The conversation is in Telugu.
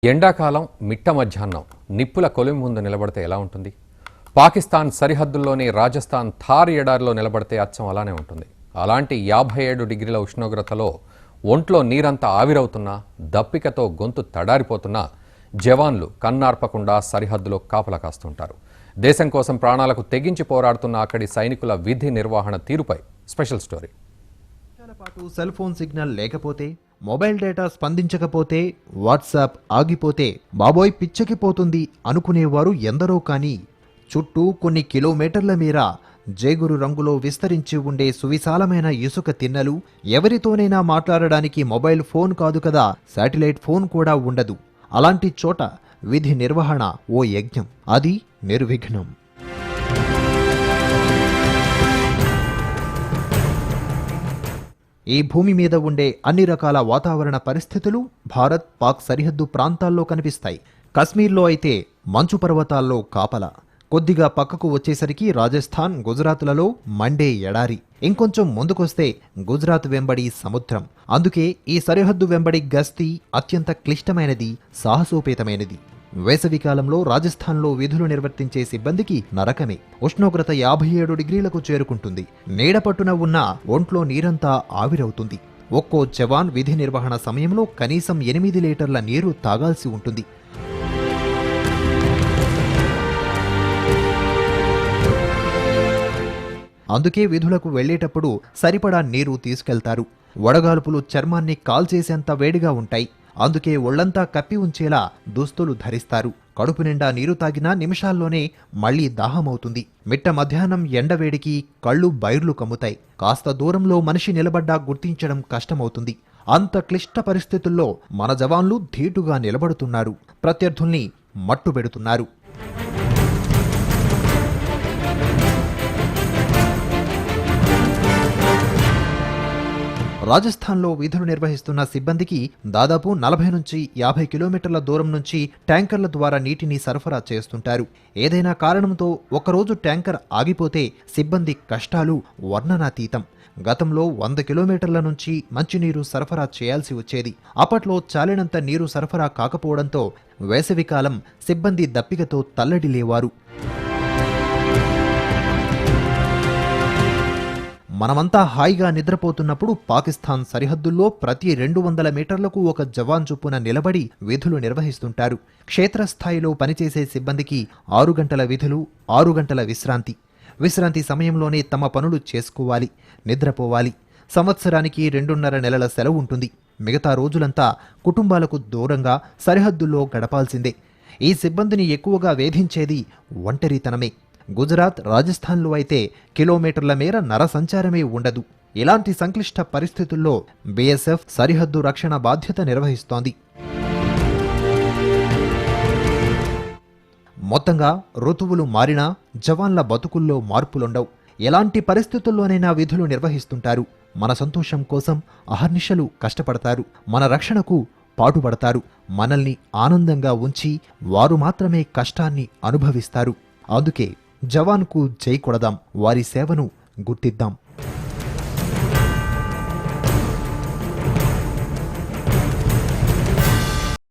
ఎండాకాలం మిట్ట మధ్యాహ్నం నిప్పుల కొలిమి ముందు నిలబడితే ఎలా ఉంటుంది? పాకిస్తాన్ సరిహద్దుల్లోని రాజస్థాన్ థార్ ఎడారిలో నిలబడితే అచ్చం అలానే ఉంటుంది. అలాంటి 57 డిగ్రీల ఉష్ణోగ్రతలో ఒంట్లో నీరంతా ఆవిరవుతున్నా, దప్పికతో గొంతు తడారిపోతున్నా జవాన్లు కన్నార్పకుండా సరిహద్దులో కాపలా కాస్తుంటారు. దేశం కోసం ప్రాణాలకు తెగించి పోరాడుతున్న అక్కడి సైనికుల విధి నిర్వహణ తీరుపై special story. Cell phone signal లేకపోతే, మొబైల్ డేటా స్పందించకపోతే, వాట్సాప్ ఆగిపోతే బాబోయ్ పిచ్చెక్కిపోతుంది అనుకునేవారు ఎందరో. కానీ చుట్టూ కొన్ని కిలోమీటర్ల మేర జేగురు రంగులో విస్తరించి ఉండే సువిశాలమైన ఇసుక తిన్నెలు, ఎవరితోనైనా మాట్లాడడానికి మొబైల్ ఫోన్ కాదు కదా, శాటిలైట్ ఫోన్ కూడా ఉండదు. అలాంటి చోట విధి నిర్వహణ ఓ యజ్ఞం, అది నిర్విఘ్నం. ఈ భూమి మీద ఉండే అన్ని రకాల వాతావరణ పరిస్థితులు భారత్ పాక్ సరిహద్దు ప్రాంతాల్లో కనిపిస్తాయి. కశ్మీర్లో అయితే మంచు పర్వతాల్లో కాపల, కొద్దిగా పక్కకు వచ్చేసరికి రాజస్థాన్, గుజరాత్లలో మండే ఎడారి, ఇంకొంచెం ముందుకొస్తే గుజరాత్ వెంబడి సముద్రం. అందుకే ఈ సరిహద్దు వెంబడి గస్తీ అత్యంత క్లిష్టమైనది, సాహసోపేతమైనది. వేసవికాలంలో రాజస్థాన్లో విధులు నిర్వర్తించే సిబ్బందికి నరకమే. ఉష్ణోగ్రత 57 డిగ్రీలకు చేరుకుంటుంది. నీడపట్టున ఉన్న ఒంట్లో నీరంతా ఆవిరవుతుంది. ఒక్కో జవాన్ విధి నిర్వహణ సమయంలో కనీసం 8 లీటర్ల నీరు తాగాల్సి ఉంటుంది. అందుకే విధులకు వెళ్లేటప్పుడు సరిపడా నీరు తీసుకెళ్తారు. వడగాల్పులు చర్మాన్ని కాల్చేసేంత వేడిగా ఉంటాయి. అందుకే ఒళ్లంతా కప్పి ఉంచేలా దుస్తులు ధరిస్తారు. కడుపు నిండా నీరు తాగినా నిమిషాల్లోనే మళ్లీ దాహమవుతుంది. మిట్ట మధ్యాహ్నం ఎండవేడికి కళ్ళు బైర్లు కమ్ముతాయి. కాస్త దూరంలో మనిషి నిలబడ్డా గుర్తించడం కష్టమవుతుంది. అంత క్లిష్ట పరిస్థితుల్లో మన జవాన్లు ధీటుగా నిలబడుతున్నారు, ప్రత్యర్థుల్ని మట్టుబెడుతున్నారు. రాజస్థాన్లో విధులు నిర్వహిస్తున్న సిబ్బందికి దాదాపు 40 నుంచి 50 కిలోమీటర్ల దూరం నుంచి ట్యాంకర్ల ద్వారా నీటిని సరఫరా చేస్తుంటారు. ఏదైనా కారణంతో ఒకరోజు ట్యాంకర్ ఆగిపోతే సిబ్బంది కష్టాలు వర్ణనాతీతం. గతంలో 100 కిలోమీటర్ల నుంచి మంచినీరు సరఫరా చేయాల్సి వచ్చేది. అప్పట్లో చాలినంత నీరు సరఫరా కాకపోవడంతో వేసవికాలం సిబ్బంది దప్పికతో తల్లడిల్లేవారు. మనమంతా హాయిగా నిద్రపోతున్నప్పుడు పాకిస్తాన్ సరిహద్దుల్లో ప్రతి 200 మీటర్లకు ఒక జవాన్ చొప్పున నిలబడి విధులు నిర్వహిస్తుంటారు. క్షేత్రస్థాయిలో పనిచేసే సిబ్బందికి 6 గంటల విధులు, 6 గంటల విశ్రాంతి. విశ్రాంతి సమయంలోనే తమ పనులు చేసుకోవాలి, నిద్రపోవాలి. సంవత్సరానికి 2.5 నెలల సెలవు ఉంటుంది. మిగతా రోజులంతా కుటుంబాలకు దూరంగా సరిహద్దుల్లో గడపాల్సిందే. ఈ సిబ్బందిని ఎక్కువగా వేధించేది ఒంటరితనమే. గుజరాత్, రాజస్థాన్లో అయితే కిలోమీటర్ల మేర నరసంచారమే ఉండదు. ఇలాంటి సంక్లిష్ట పరిస్థితుల్లో బీఎస్ఎఫ్ సరిహద్దు రక్షణ బాధ్యత నిర్వహిస్తోంది. మొత్తంగా ఋతువులు మారినా జవాన్ల బతుకుల్లో మార్పులుండవు. ఎలాంటి పరిస్థితుల్లోనైనా విధులు నిర్వహిస్తుంటారు. మన సంతోషం కోసం అహర్నిశలు కష్టపడతారు. మన రక్షణకు పాటుపడతారు. మనల్ని ఆనందంగా ఉంచి వారు మాత్రమే కష్టాన్ని అనుభవిస్తారు. అందుకే జవాన్కు జై కొడదాం, వారి సేవను గుర్తిద్దాం.